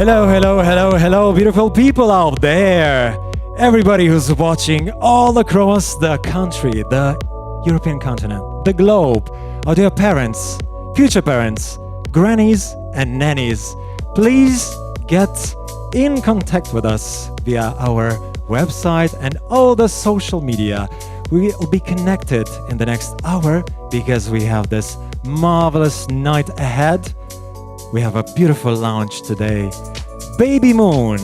Hello, hello, hello, hello, beautiful people out there. Everybody who's watching all across the country, the European continent, the globe, our dear parents, future parents, grannies and nannies. Please get in contact with us via our website and all the social media. We will be connected in the next hour because we have this marvelous night ahead. We have a beautiful launch today. Baby Moon,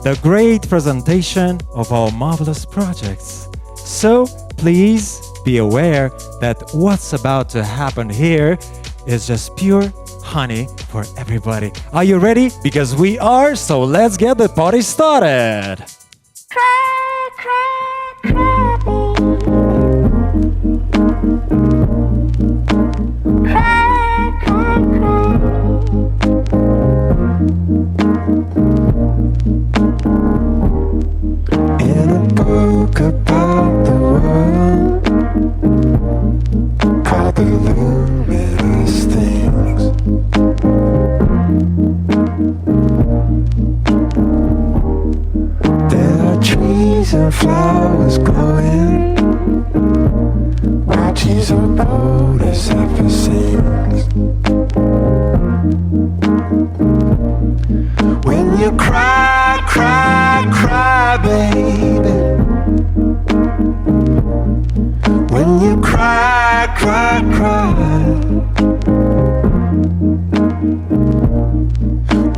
the great presentation of our marvelous projects. So please be aware that what's about to happen here is just pure honey for everybody. Are you ready? Because we are, so let's get the party started. Cry, cry, cry, baby. Cry, cry, cry. In a book about the world, called the luminous things, there are trees and flowers glowing, while trees are bold as ever sings. When you cry, cry, cry, baby. When you cry, cry, cry.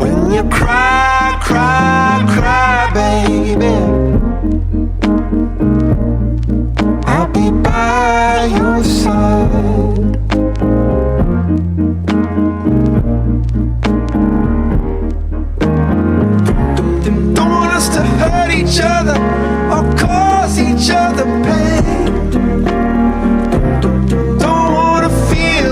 When you cry, cry, cry, baby. I'll be by your side. Don't want us to hurt each other or cause each other pain. Don't wanna feel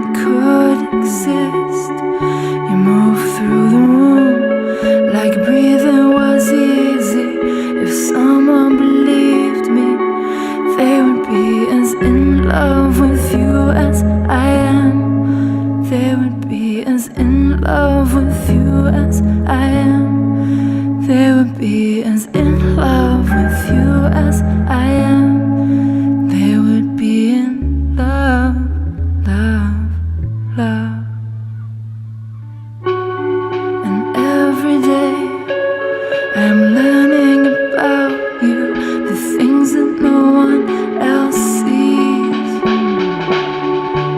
that could exist. You move through the room like breathing was easy. If someone believed me, they would be as in love with you as I am. They would be as in love with you as I am. They would be as in love with you as I am. They would be in love, love, love. And every day I'm learning about you, the things that no one else sees.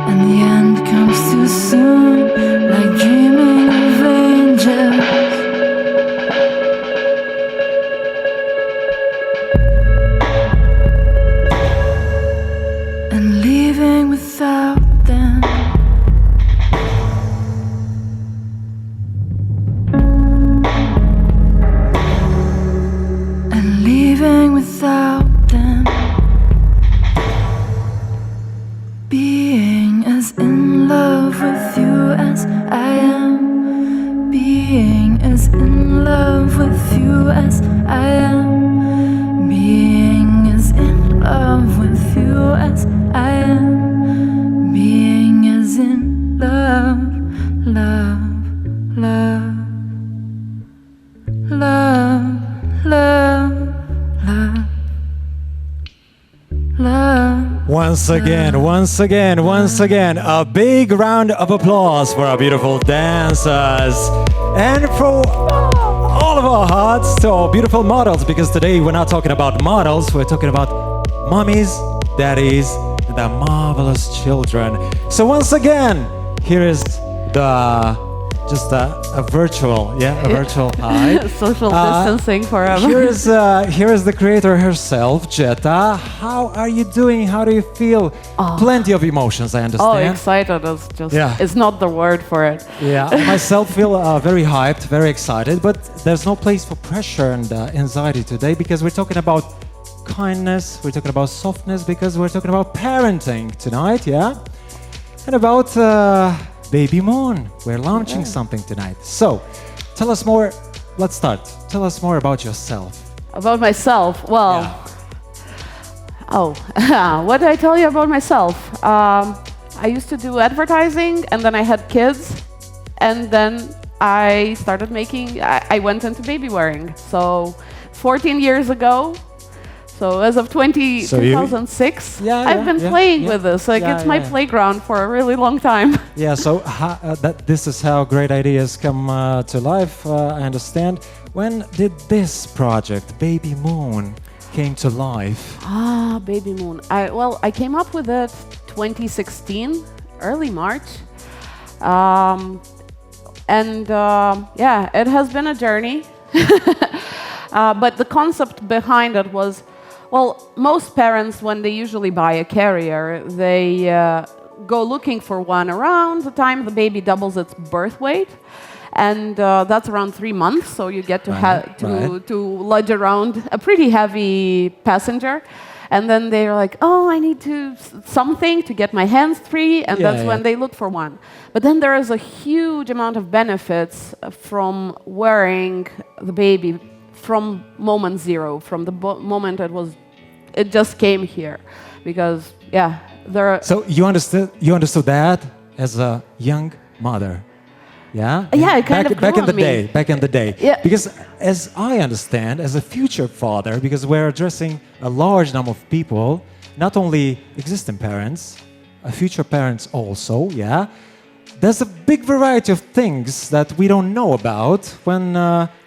And the end comes too soon, like dreaming of angels. And leaving without them. And leaving without them. Being as in love with you as I am. Being as in love with you as I am. Being as in love with you as I am. Being as in love, love, love, love, love, love, love. Once again, a big round of applause for our beautiful dancers and for all of our hearts to our beautiful models, because today we're not talking about models, we're talking about mommies, daddies, and their marvelous children. So once again, here is just a virtual hi. Social distancing forever. Here is the creator herself, Geta. How are you doing? How do you feel? Plenty of emotions, I understand. Oh, excited is just, it's not the word for it. Yeah, I myself feel very hyped, very excited, but there's no place for pressure and anxiety today, because we're talking about kindness, we're talking about softness, because we're talking about parenting tonight, yeah? And about Babymoon. We're launching something tonight. So, tell us more. Let's start. Tell us more about yourself. About myself? Well, what did I tell you about myself? I used to do advertising, and then I had kids, and then I started I went into baby wearing. So 14 years ago, so as of 2006, I've been playing with this. Like it's my playground for a really long time. Yeah, so this is how great ideas come to life, I understand. When did this project, Babymoon, came to life? Babymoon. I came up with it 2016, early March. It has been a journey. But the concept behind it was, most parents, when they usually buy a carrier, they go looking for one around the time the baby doubles its birth weight. And that's around 3 months, so you get to luggage around a pretty heavy passenger. And then they're like, I need something to get my hands free, and that's when they look for one. But then there is a huge amount of benefits from wearing the baby from moment zero, from the moment it just came here, because there are. So you understood that as a young mother. Yeah? Yeah, it kind of back in the me. Back in the day. Yeah. Because as I understand, as a future father, because we're addressing a large number of people, not only existing parents, future parents also, there's a big variety of things that we don't know about when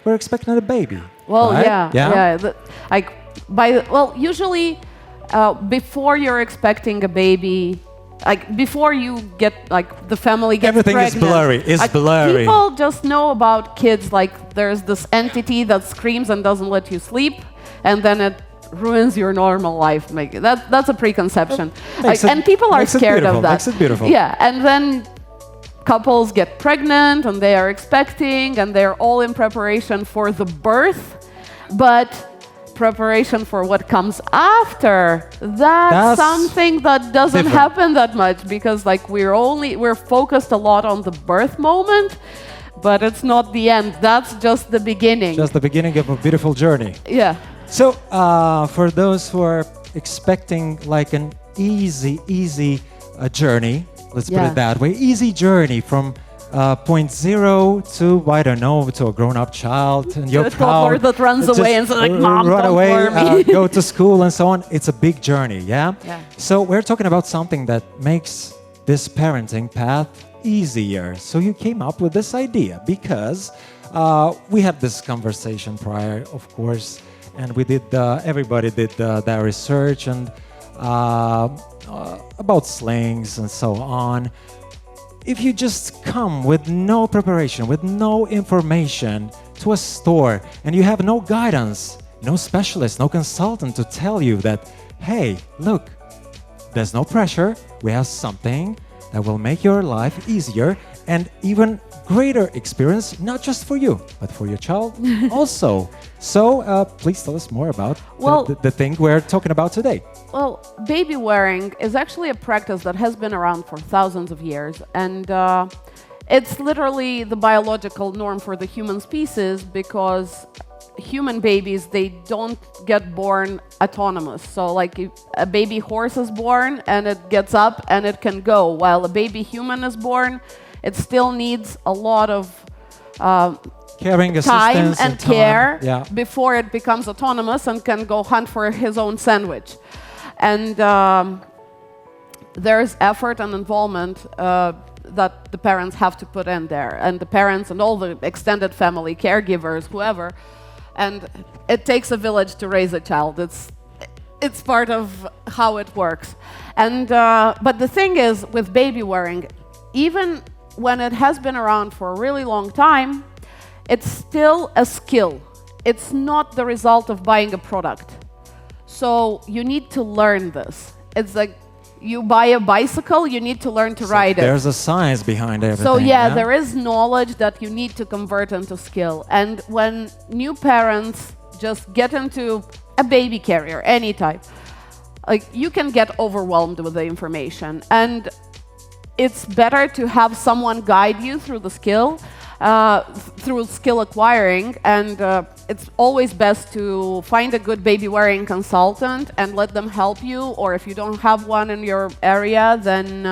we're expecting a baby. Well, right? Usually before you're expecting a baby, before you get, the family gets everything pregnant. It's blurry. People just know about kids, there's this entity that screams and doesn't let you sleep, and then it ruins your normal life. That's a preconception. And people are scared of that. Makes it beautiful. Yeah, and then couples get pregnant, and they are expecting, and they're all in preparation for the birth, but preparation for what comes after, that's something that doesn't different. happen that much, because like we're focused a lot on the birth moment, but it's not the end. That's just the beginning. Just the beginning of a beautiful journey. Yeah. So, for those who are expecting like an easy journey, let's put Yeah. it that way, easy journey from point zero to, I don't know, to a grown-up child, and you're a toddler proud. that runs Just away and says like, "Mom, run don't away, worry me." go to school and so on. It's a big journey, yeah? Yeah. So we're talking about something that makes this parenting path easier. So you came up with this idea because we had this conversation prior, of course, and we did. Everybody did their research and about slings and so on. If you just come with no preparation, with no information to a store, and you have no guidance, no specialist, no consultant to tell you that, hey, look, there's no pressure, we have something that will make your life easier and even greater experience, not just for you, but for your child also. So please tell us more about the thing we're talking about today. Well, baby wearing is actually a practice that has been around for thousands of years, and it's literally the biological norm for the human species, because human babies, they don't get born autonomous. So like if a baby horse is born and it gets up and it can go, while a baby human is born, it still needs a lot of Caring time assistance and care yeah. before it becomes autonomous and can go hunt for his own sandwich. And there's effort and involvement that the parents have to put in there, and the parents and all the extended family, caregivers, whoever. And it takes a village to raise a child. It's part of how it works. And but the thing is, with baby wearing, even when it has been around for a really long time, it's still a skill. It's not the result of buying a product. So you need to learn this. It's like you buy a bicycle, you need to learn to ride it. There's a science behind everything. So yeah, there is knowledge that you need to convert into skill. And when new parents just get into a baby carrier, any type, like you can get overwhelmed with the information. And it's better to have someone guide you through the skill, through skill acquiring, and it's always best to find a good baby wearing consultant and let them help you, or if you don't have one in your area, then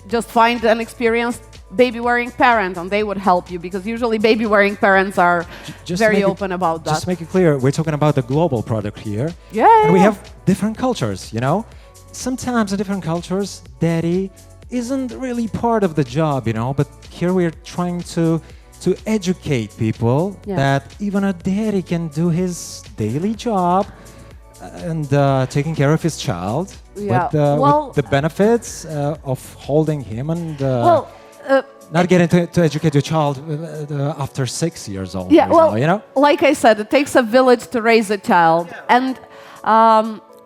just find an experienced baby wearing parent and they would help you, because usually baby wearing parents are very open about that. Just make it clear, we're talking about the global product here. Yeah. And we have different cultures, you know? Sometimes in different cultures, daddy isn't really part of the job, you know, but here we're trying to educate people that even a daddy can do his daily job and taking care of his child with the benefits of holding him and not getting to educate your child after 6 years old. Yeah, well, you know? Like I said, it takes a village to raise a child. And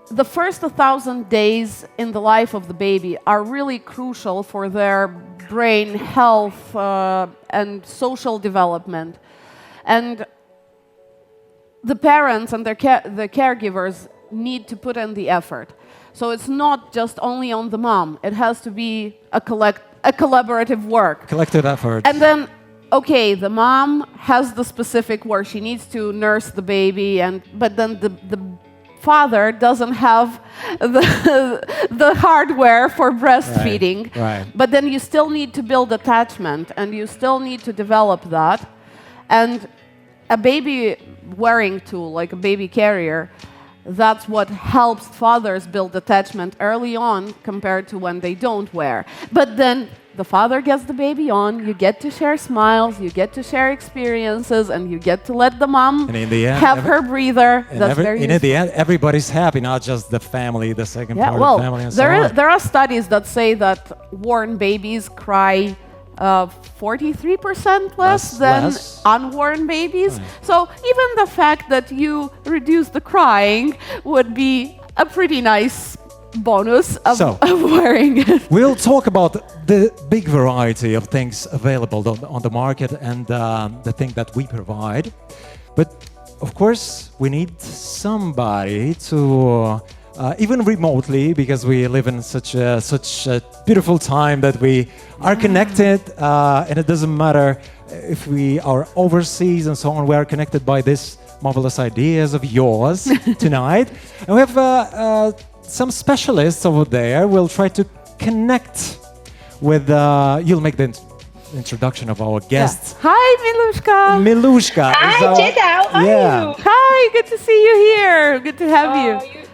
the first 1,000 days in the life of the baby are really crucial for their brain health and social development. And the parents and the caregivers need to put in the effort. So it's not just only on the mom. It has to be a collaborative work. Collective effort. And then, okay, the mom has the specific work. She needs to nurse the baby, but then the father doesn't have the hardware for breastfeeding. Right. But then you still need to build attachment, and you still need to develop that. And a baby wearing tool, like a baby carrier, that's what helps fathers build attachment early on compared to when they don't wear. But then the father gets the baby on, you get to share smiles, you get to share experiences, and you get to let the mom have her breather. And in the end, everybody's happy, not just the family, the second part of the family, and so on. There are studies that say that worn babies cry 43% less than unworn babies. Right. So even the fact that you reduce the crying would be a pretty nice bonus of wearing it. We'll talk about the big variety of things available on the market and the thing that we provide. But of course, we need somebody to, even remotely, because we live in such a beautiful time that we are connected, and it doesn't matter if we are overseas and so on. We are connected by this marvelous ideas of yours tonight, and we have some specialists over there. We'll try to connect with. You'll make the introduction of our guests. Yeah. Hi, Miluska. Miluska. Hi, Geta. How are you? Hi, good to see you here. Good to have you. You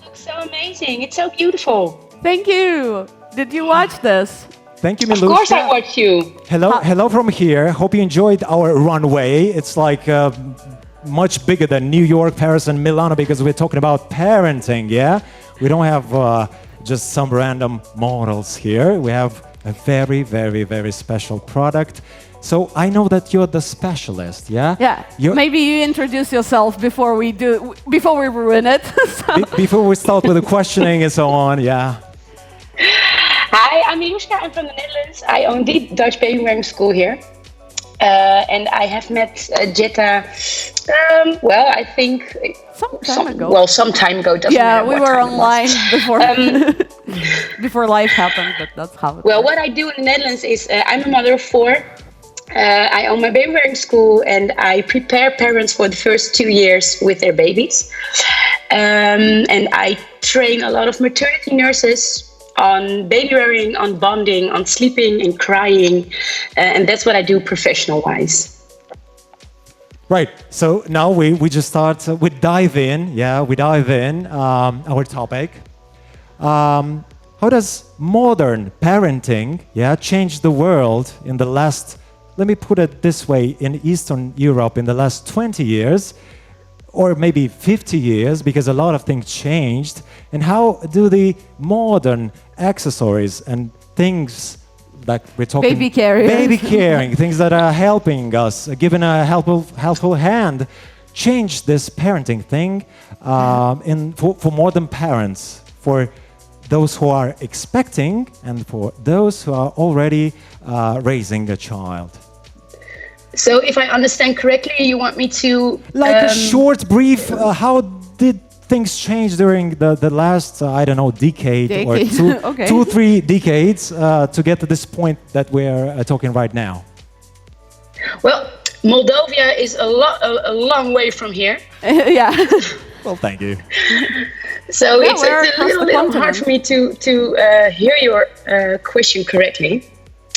look so amazing. It's so beautiful. Thank you. Did you watch this? Thank you, Miluska. Of course I watch you. Hello from here. Hope you enjoyed our runway. It's like much bigger than New York, Paris, and Milano because we're talking about parenting, yeah? We don't have just some random models here. We have a very, very, very special product. So I know that you're the specialist, yeah? Yeah. Maybe you introduce yourself before we ruin it. Before we start with the questioning and so on, yeah. Hi, I'm Miluska. I'm from the Netherlands. I own the Dutch baby wearing school here. And I have met Geta, well, I think some time ago. Well, some time ago. Doesn't matter we what were time it online was. before life happened, but that's how it Well, works. what I do in the Netherlands is I'm a mother of 4. I own my baby wearing school and I prepare parents for the first 2 years with their babies. And I train a lot of maternity nurses on baby wearing, on bonding, on sleeping and crying. And that's what I do professional-wise. Right, so now we just start, we dive in our topic. How does modern parenting, change the world in the last, let me put it this way, in Eastern Europe in the last 20 years, or maybe 50 years, because a lot of things changed. And how do the modern accessories and things like we're talking Baby carriers. baby caring, things that are helping us, giving a helpful hand, change this parenting thing for modern parents, for those who are expecting and for those who are already raising a child? So if I understand correctly, you want me to... Like a short, brief, how did things change during the last, I don't know, decade or Okay. 2-3 decades to get to this point that we're talking right now? Well, Moldova is a long way from here. Yeah. Well, thank you. So Yeah, it's we're a across little the bit hard for me to hear your question correctly.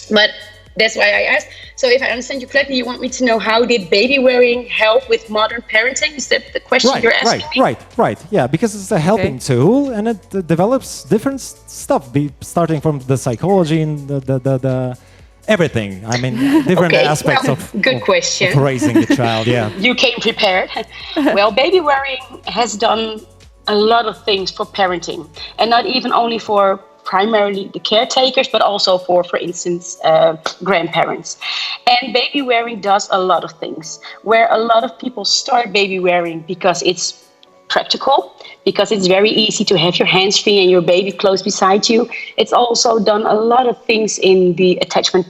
But that's why I asked. So if I understand you correctly, you want me to know how did baby wearing help with modern parenting? Is that the question you're asking me? Right. Yeah, because it's a helping tool and it develops different stuff, starting from the psychology and the everything. I mean, different aspects of raising a child. Yeah. You came prepared. Well, baby wearing has done a lot of things for parenting, and not even only for primarily the caretakers, but also for instance, grandparents. And baby wearing does a lot of things, where a lot of people start baby wearing because it's practical, because it's very easy to have your hands free and your baby close beside you. It's also done a lot of things in the attachment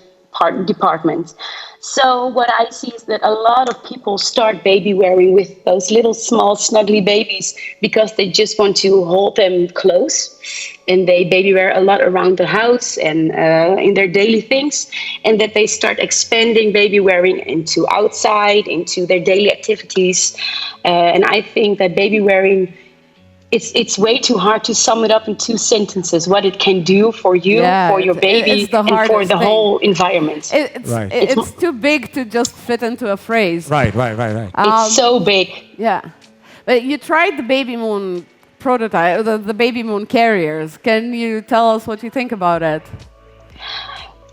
department. So what I see is that a lot of people start baby wearing with those little small snuggly babies because they just want to hold them close, and they baby wear a lot around the house and in their daily things, and that they start expanding baby wearing into outside, into their daily activities. And I think that baby wearing, it's way too hard to sum it up in 2 sentences, what it can do for you, for your baby, and for the whole environment. It's too big to just fit into a phrase. Right. It's so big. Yeah. But you tried the Babymoon prototype, the Babymoon carriers. Can you tell us what you think about it?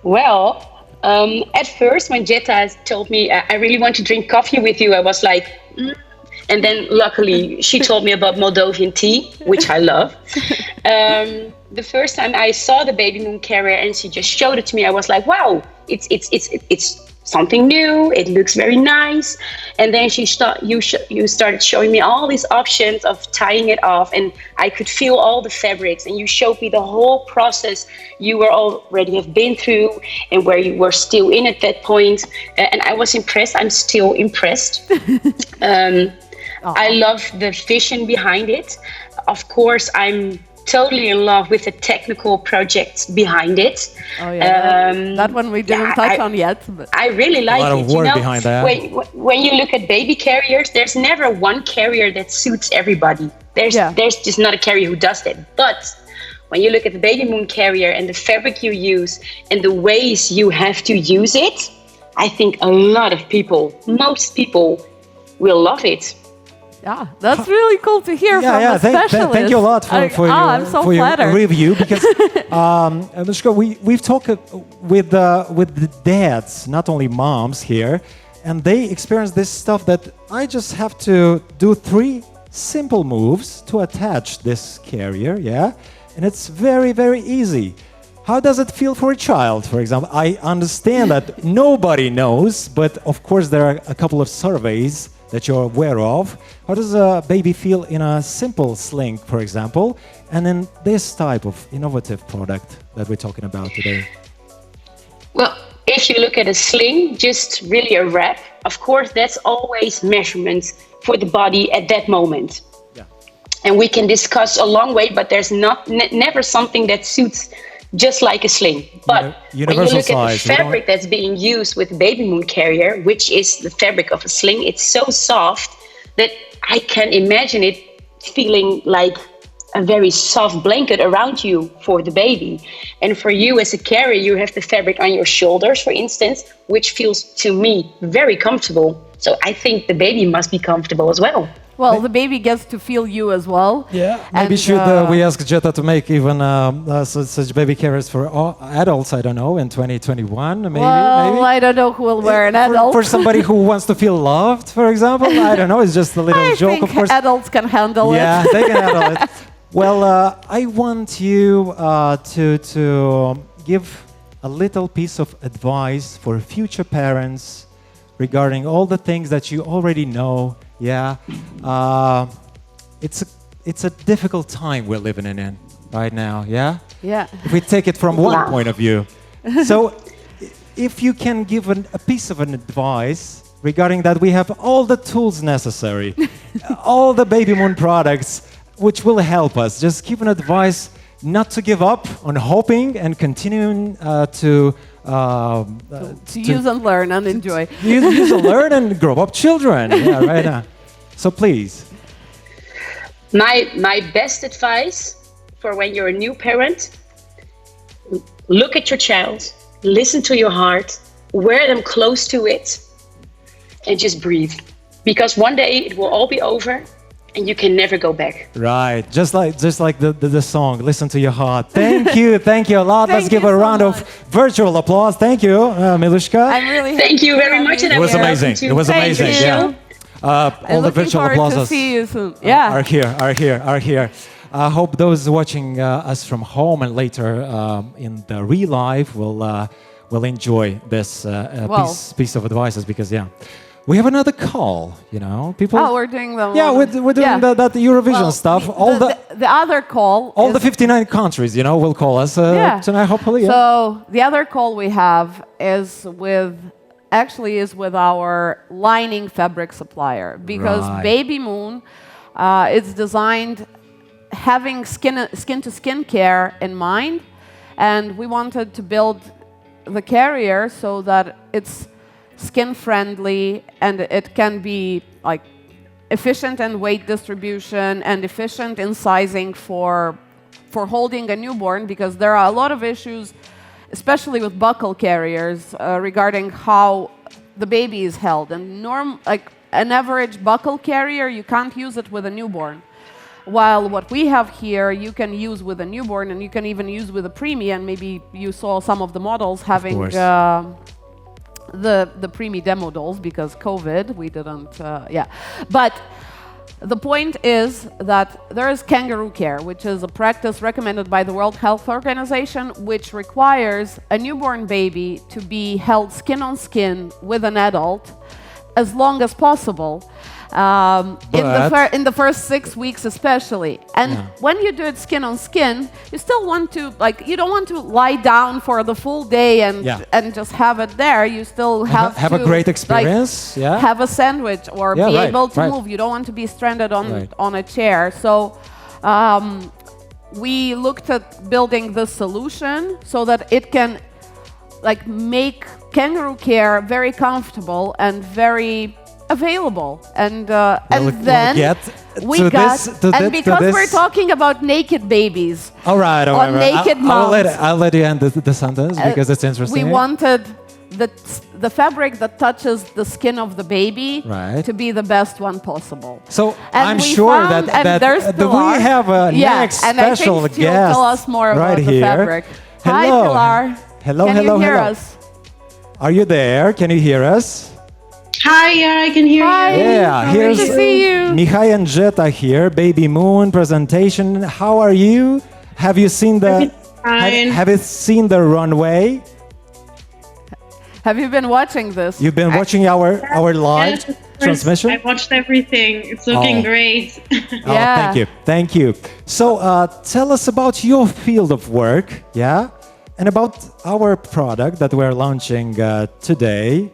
Well, at first when Geta told me, I really want to drink coffee with you, I was like, And then luckily she told me about Moldovan tea, which I love. The first time I saw the Babymoon CARE and she just showed it to me, I was like, wow, it's something new. It looks very nice. And then you started showing me all these options of tying it off, and I could feel all the fabrics. And you showed me the whole process you were already have been through, and where you were still in at that point. And I was impressed. I'm still impressed. I love the vision behind it. Of course, I'm totally in love with the technical projects behind it. Oh yeah, that one we didn't touch on yet. But I really like it. A lot of work behind that. When you look at baby carriers, there's never one carrier that suits everybody. There's just not a carrier who does that. But when you look at the Babymoon carrier and the fabric you use and the ways you have to use it, I think a lot of people, most people, will love it. yeah, that's really cool to hear from a specialist. Thank you a lot for I'm so your flattered. review, because Miluska, we've talked with the dads, not only moms here, and they experience this stuff that I just have to do 3 simple moves to attach this carrier, and it's very, very easy. How does it feel for a child, for example? I understand that nobody knows, but of course there are a couple of surveys that you're aware of. How does a baby feel in a simple sling, for example, and in this type of innovative product that we're talking about today? Well, if you look at a sling, just really a wrap, of course, that's always measurements for the body at that moment. Yeah. And we can discuss a long way, but there's never something that suits just like a sling. But when you look at the fabric that's being used with Babymoon carrier, which is the fabric of a sling, it's so soft that I can imagine it feeling like a very soft blanket around you for the baby. And for you as a carrier, you have the fabric on your shoulders, for instance, which feels to me very comfortable. So I think the baby must be comfortable as well. Well, the baby gets to feel you as well. Yeah, maybe we ask Geta to make even such baby carriers for adults, I don't know, in 2021, maybe? Well, I don't know who will wear an adult. For somebody who wants to feel loved, for example, I don't know, it's just a little joke, think of course. Adults can handle it. Yeah, they can handle it. Well, I want you to give a little piece of advice for future parents regarding all the things that you already know. Yeah, it's a difficult time we're living in right now. Yeah. Yeah. If we take it from one point of view, so if you can give a piece of an advice regarding that, we have all the tools necessary, all the Babymoon products, which will help us. Just give an advice not to give up on hoping and continuing to use and learn and enjoy. Use and learn and grow up children. Yeah, right now. So please. My best advice for when you're a new parent, look at your child, listen to your heart, wear them close to it, and just breathe. Because one day it will all be over and you can never go back. Right, just like the song, listen to your heart. Thank you a lot. Let's give a round of virtual applause. Thank you, Miluska. I'm really Thank you very much. It was amazing. It was amazing. Yeah. All the virtual applauses to see you soon. Yeah. are here. I hope those watching us from home and later in the real life will enjoy this piece of advices, because we have another call, people. Oh, we're doing the we're doing that Eurovision stuff. The other call. All the 59 countries, will call us tonight, hopefully. So the other call we have is with our lining fabric supplier, because Babymoon is designed having skin to skin care in mind, and we wanted to build the carrier so that it's skin friendly and it can be like efficient in weight distribution and efficient in sizing for holding a newborn, because there are a lot of issues, especially with buckle carriers, regarding how the baby is held. And like an average buckle carrier, you can't use it with a newborn. While what we have here, you can use with a newborn, and you can even use with a preemie. And maybe you saw some of the models having the preemie demo dolls, because COVID, we didn't, But The point is that there is kangaroo care, which is a practice recommended by the World Health Organization, which requires a newborn baby to be held skin on skin with an adult as long as possible. In the first 6 weeks especially. And when you do it skin on skin, you still want to, like, you don't want to lie down for the full day and just have it there. You still have have to a great experience, like, have a sandwich or be able to move. You don't want to be stranded on a chair. So we looked at building this solution so that it can like make kangaroo care very comfortable and very available, and then because we're talking about naked babies. All right, naked moms. I'll let you end the sentence because it's interesting. We wanted the fabric that touches the skin of the baby to be the best one possible. So I'm sure that we have a next special guest will tell us more about the fabric. Hello. Hi, Pilar. Hello, Can you hear us? Are you there? Can you hear us? Hi, yeah, I can hear you. Yeah, here's good to see you. Mihai and Geta here, Baby Moon presentation. How are you? Have you seen the have you seen the runway? Have you been watching this? You've been watching our live transmission? I watched everything. It's looking great. Thank you. So tell us about your field of work, and about our product that we're launching today,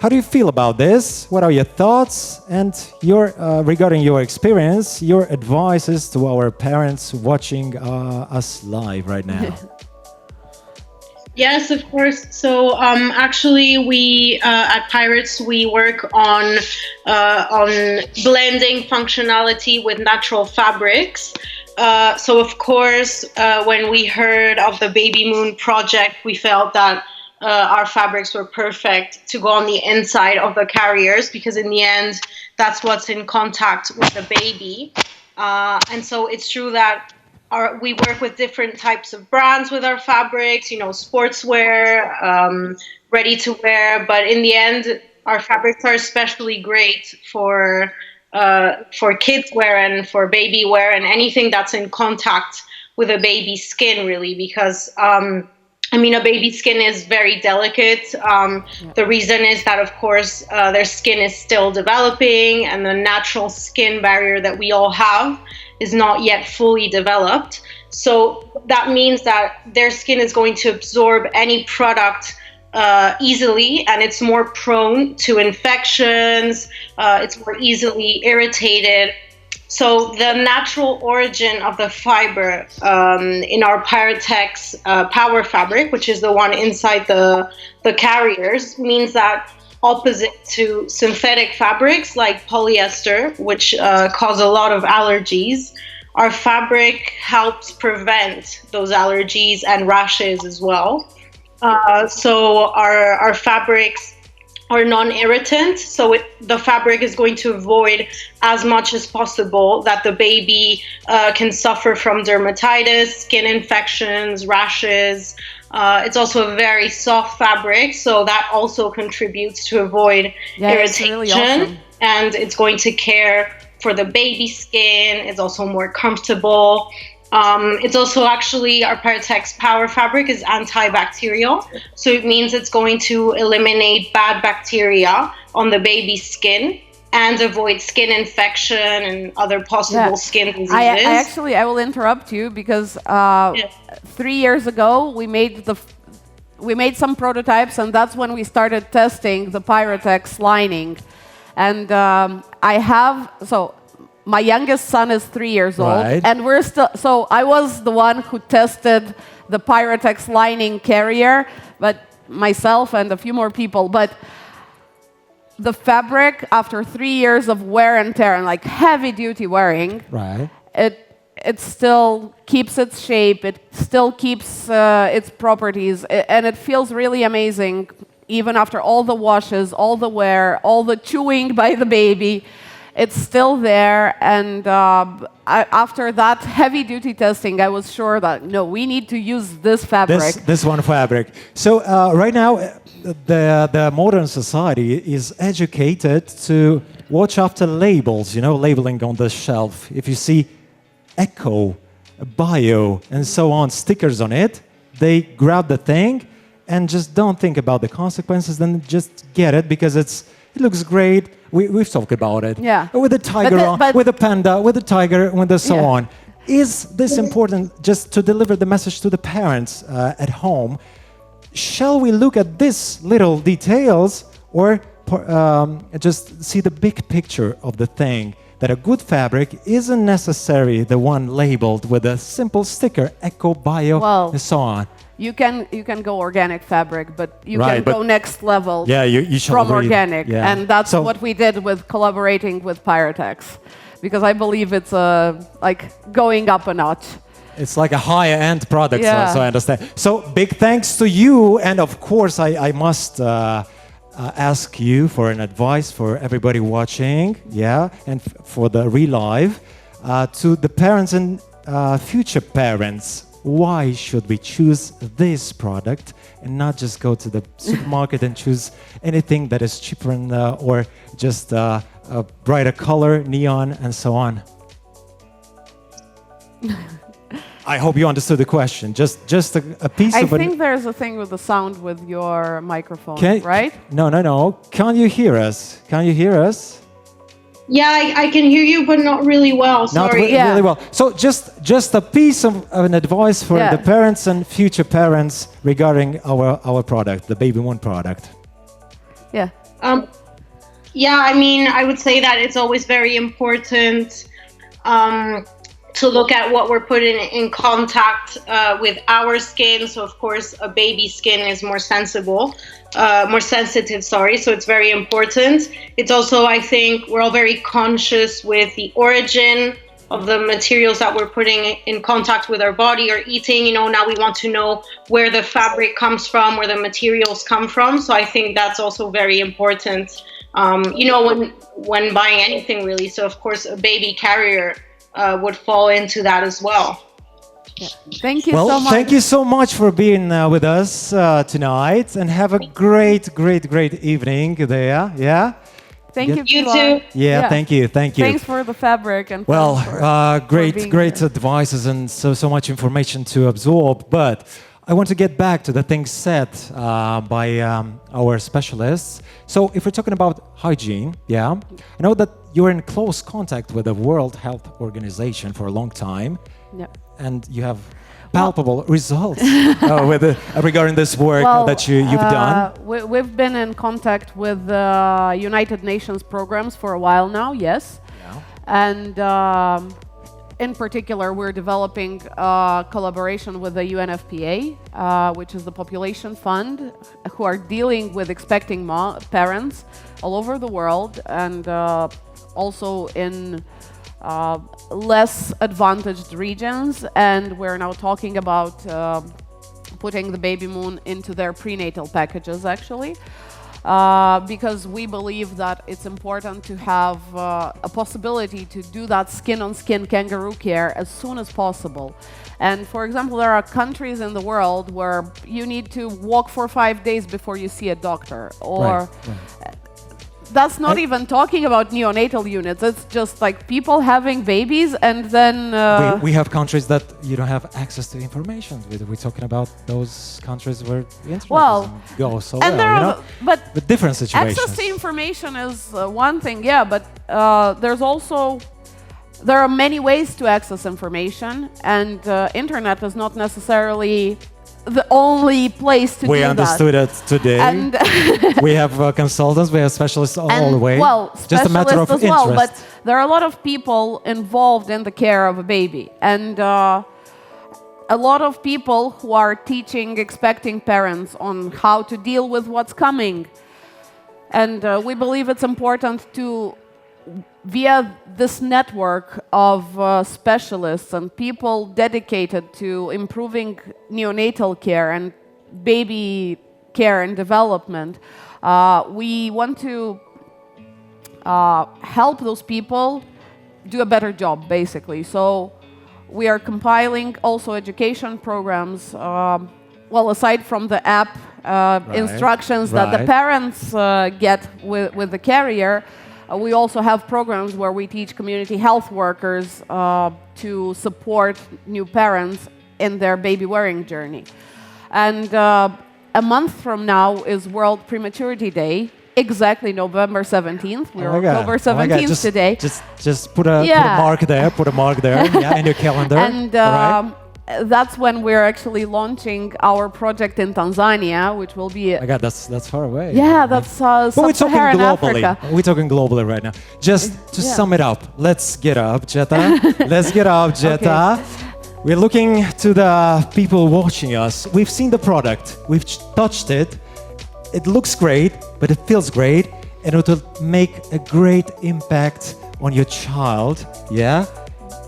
How do you feel about this? What are your thoughts and your regarding your experience, your advices to our parents watching us live right now? Yes, of course. So actually, we at Pyrates we work on blending functionality with natural fabrics. So of course, when we heard of the Babymoon project, we felt that our fabrics were perfect to go on the inside of the carriers, because in the end, that's what's in contact with the baby. And so it's true that we work with different types of brands with our fabrics, you know, sportswear, ready to wear. But in the end, our fabrics are especially great for kids wear and for baby wear and anything that's in contact with a baby's skin, really, because I mean, a baby's skin is very delicate. The reason is that, of course, their skin is still developing, and the natural skin barrier that we all have is not yet fully developed. So that means that their skin is going to absorb any product easily, and it's more prone to infections. It's more easily irritated. So the natural origin of the fiber in our Pyratex power fabric, which is the one inside the carriers, means that opposite to synthetic fabrics like polyester, which cause a lot of allergies, our fabric helps prevent those allergies and rashes as well. So our fabrics are non-irritant, so the fabric is going to avoid as much as possible that the baby can suffer from dermatitis, skin infections, rashes. It's also a very soft fabric, so that also contributes to avoid irritation. It's really awesome. And it's going to care for the baby skin. It's also more comfortable. It's also actually, our Pyratex power fabric is antibacterial, so it means it's going to eliminate bad bacteria on the baby's skin and avoid skin infection and other possible skin diseases. I will interrupt you because 3 years ago we made some prototypes, and that's when we started testing the Pyratex lining. And my youngest son is 3 years old, and we're still. So I was the one who tested the Pyratex lining carrier, but myself and a few more people. But the fabric, after 3 years of wear and tear and like heavy duty wearing, it still keeps its shape. It still keeps its properties, and it feels really amazing, even after all the washes, all the wear, all the chewing by the baby. It's still there, and after that heavy-duty testing, I was sure that, no, we need to use this fabric. This one fabric. So right now, the modern society is educated to watch after labels, labeling on the shelf. If you see eco, bio, and so on, stickers on it, they grab the thing and just don't think about the consequences, then just get it because it looks great. We've talked about it. Yeah. With the tiger, with the panda, with the tiger, with the so on. Is this important just to deliver the message to the parents at home? Shall we look at these little details or just see the big picture of the thing? That a good fabric isn't necessarily the one labeled with a simple sticker, eco, bio, and so on. You can go organic fabric, but you can go next level you from organic. Yeah. And that's what we did with collaborating with Pyrates. Because I believe it's like going up a notch. It's like a higher end product, so I understand. So big thanks to you, and of course I must ask you for an advice for everybody watching, and for the relive, to the parents and future parents. Why should we choose this product and not just go to the supermarket and choose anything that is cheaper and, or just a brighter color, neon, and so on? I hope you understood the question. Just a piece of... I think there's a thing with the sound with your microphone, right? No. Can you hear us? Yeah, I can hear you, but not really well. Sorry. Not really well. So just a piece of an advice for the parents and future parents regarding our product, the Babymoon product. Yeah. I mean, I would say that it's always very important to look at what we're putting in contact with our skin. So of course, a baby's skin is more sensitive. So it's very important. It's also, I think, we're all very conscious with the origin of the materials that we're putting in contact with our body or eating. Now we want to know where the fabric comes from, where the materials come from. So I think that's also very important, when buying anything really. So of course, a baby carrier would fall into that as well. Yeah. Thank you so much. Thank you so much for being with us tonight, and have a great evening there. Yeah. Thank you. You Pilar. too. Yeah. Thank you. Thanks for the fabric and great advices and so much information to absorb. But I want to get back to the things said by our specialists. So if we're talking about hygiene, I know that you're in close contact with the World Health Organization for a long time, and you have palpable results regarding this work that you've done. We've been in contact with United Nations programs for a while now, yes. Yeah. And in particular, we're developing collaboration with the UNFPA, which is the Population Fund, who are dealing with expecting parents all over the world, and also in less advantaged regions. And we're now talking about putting the Babymoon into their prenatal packages, actually. Because we believe that it's important to have a possibility to do that skin-on-skin kangaroo care as soon as possible. And for example, there are countries in the world where you need to walk for 5 days before you see a doctor, or that's not even talking about neonatal units. It's just like people having babies, and then we have countries that you don't have access to information. We're talking about those countries where the internet doesn't go so well. But different situations. Access to information is one thing, but there are many ways to access information, and internet is not necessarily the only place to do that. We understood it today. And we have consultants, we have specialists all the way. Just a matter of interest. But there are a lot of people involved in the care of a baby, and a lot of people who are teaching expecting parents on how to deal with what's coming. And we believe it's important to, via this network of specialists and people dedicated to improving neonatal care and baby care and development, we want to help those people do a better job, basically. So we are compiling also education programs well, aside from the app instructions that the parents get with the carrier, we also have programs where we teach community health workers to support new parents in their baby wearing journey. And a month from now is World Prematurity Day. Exactly, November 17th. We're October 17th today. Just put a mark there. Put a mark there. Yeah, in your calendar. And that's when we're actually launching our project in Tanzania, which will be. Oh my God, that's far away. Yeah, that's Sub-Saharan Africa. We're talking globally right now. Just to sum it up, let's get up, Geta. Let's get up, Geta. Okay. We're looking to the people watching us. We've seen the product. We've touched it. It looks great, but it feels great, and it will make a great impact on your child, yeah?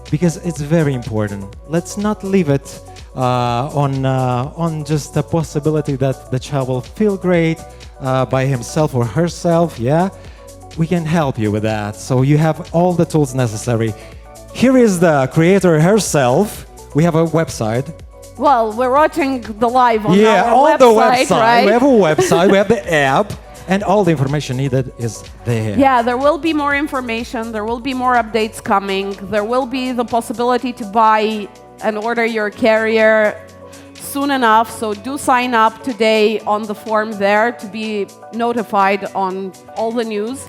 Because it's very important. Let's not leave it on just the possibility that the child will feel great by himself or herself, yeah? We can help you with that. So you have all the tools necessary. Here is the creator herself. We have a website. Well, we're watching the live on the website, right? We have a website, we have the app, and all the information needed is there. Yeah, there will be more information, there will be more updates coming, there will be the possibility to buy and order your carrier soon enough, so do sign up today on the form there to be notified on all the news.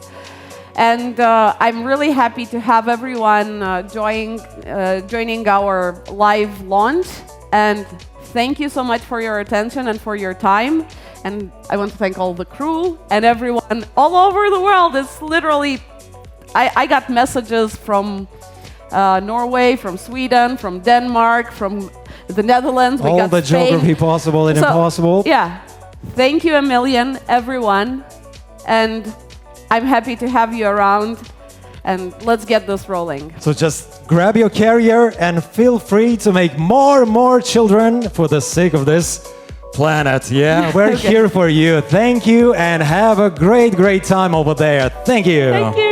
And I'm really happy to have everyone joining our live launch. And thank you so much for your attention and for your time. And I want to thank all the crew and everyone all over the world. It's literally, I got messages from Norway, from Sweden, from Denmark, from the Netherlands. All the geography possible and impossible. Yeah, thank you a million, everyone. And I'm happy to have you around. And let's get this rolling. So just grab your carrier and feel free to make more and more children for the sake of this planet. Yeah, we're here for you. Thank you and have a great, great time over there. Thank you. Thank you.